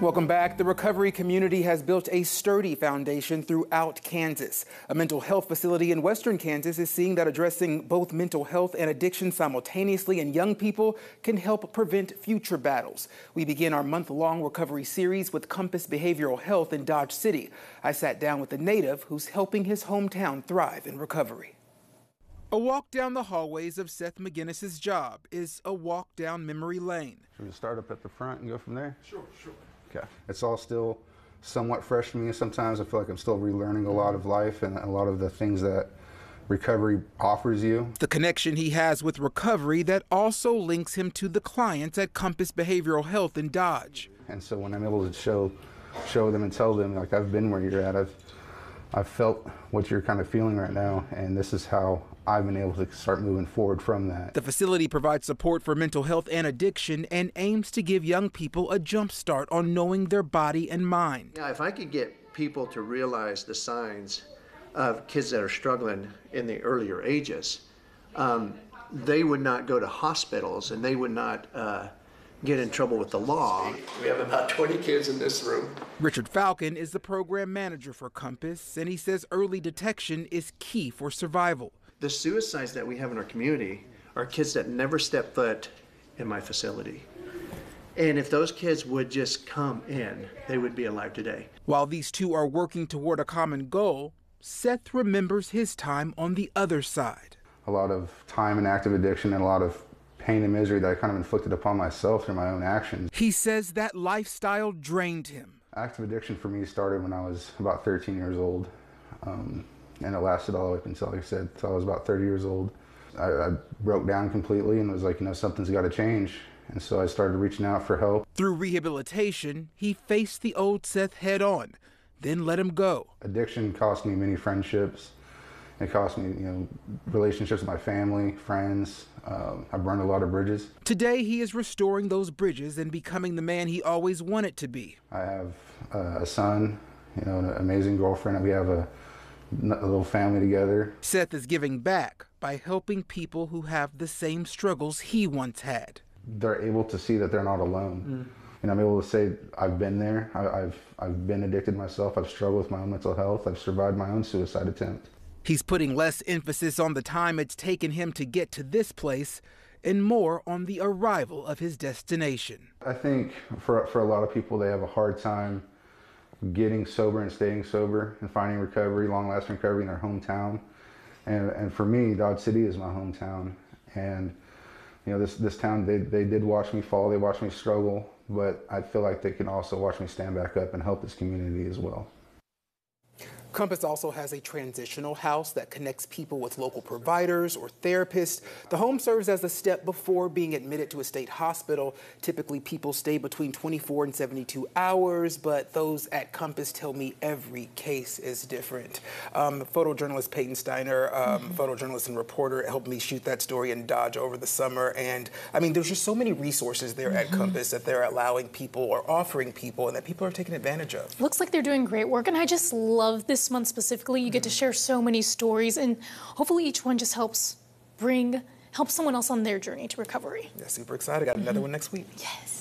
Welcome back. The recovery community has built a sturdy foundation throughout Kansas. A mental health facility in western Kansas is seeing that addressing both mental health and addiction simultaneously in young people can help prevent future battles. We begin our month-long recovery series with Compass Behavioral Health in Dodge City. I sat down with a native who's helping his hometown thrive in recovery. A walk down the hallways of Seth McGinnis's job is a walk down memory lane. Should we start up at the front and go from there? Sure. Okay. It's all still somewhat fresh to me. Sometimes I feel like I'm still relearning a lot of life and a lot of the things that recovery offers you. The connection he has with recovery that also links him to the clients at Compass Behavioral Health in Dodge. And so when I'm able to show them and tell them, like, I've been where you're at, I've felt what you're kind of feeling right now, and this is how I've been able to start moving forward from that. The facility provides support for mental health and addiction and aims to give young people a jump start on knowing their body and mind. Yeah, if I could get people to realize the signs of kids that are struggling in the earlier ages, they would not go to hospitals and they would not get in trouble with the law. We have about 20 kids in this room. Richard Falcon is the program manager for Compass, and he says early detection is key for survival. The suicides that we have in our community are kids that never step foot in my facility. And if those kids would just come in, they would be alive today. While these two are working toward a common goal, Seth remembers his time on the other side. A lot of time in active addiction and a lot of pain and misery that I kind of inflicted upon myself through my own actions. He says that lifestyle drained him. Active addiction for me started when I was about 13 years old. And it lasted all the way up until, like I said, until I was about 30 years old. I broke down completely and was like, something's got to change. And so I started reaching out for help. Through rehabilitation, he faced the old Seth head on, then let him go. Addiction cost me many friendships. It cost me, relationships with my family, friends. I burned a lot of bridges. Today, he is restoring those bridges and becoming the man he always wanted to be. I have a son, an amazing girlfriend, and we have a little family together. Seth is giving back by helping people who have the same struggles he once had. They're able to see that they're not alone. And I'm able to say, I've been there. I've been addicted myself. I've struggled with my own mental health. I've survived my own suicide attempt. He's putting less emphasis on the time it's taken him to get to this place and more on the arrival of his destination. I think for a lot of people, they have a hard time getting sober and staying sober and finding recovery, long-lasting recovery in their hometown. And for me, Dodge City is my hometown. And this town, they did watch me fall, they watched me struggle, but I feel like they can also watch me stand back up and help this community as well. Compass also has a transitional house that connects people with local providers or therapists. The home serves as a step before being admitted to a state hospital. Typically, people stay between 24 and 72 hours, but those at Compass tell me every case is different. Photojournalist Peyton Steiner, photojournalist and reporter, helped me shoot that story in Dodge over the summer. And I mean, there's just so many resources there at Compass that they're allowing people or offering people and that people are taking advantage of. Looks like they're doing great work, and I just love this month specifically. You get to share so many stories, and hopefully each one just helps someone else on their journey to recovery. Yeah, super excited. Got another one next week. Yes.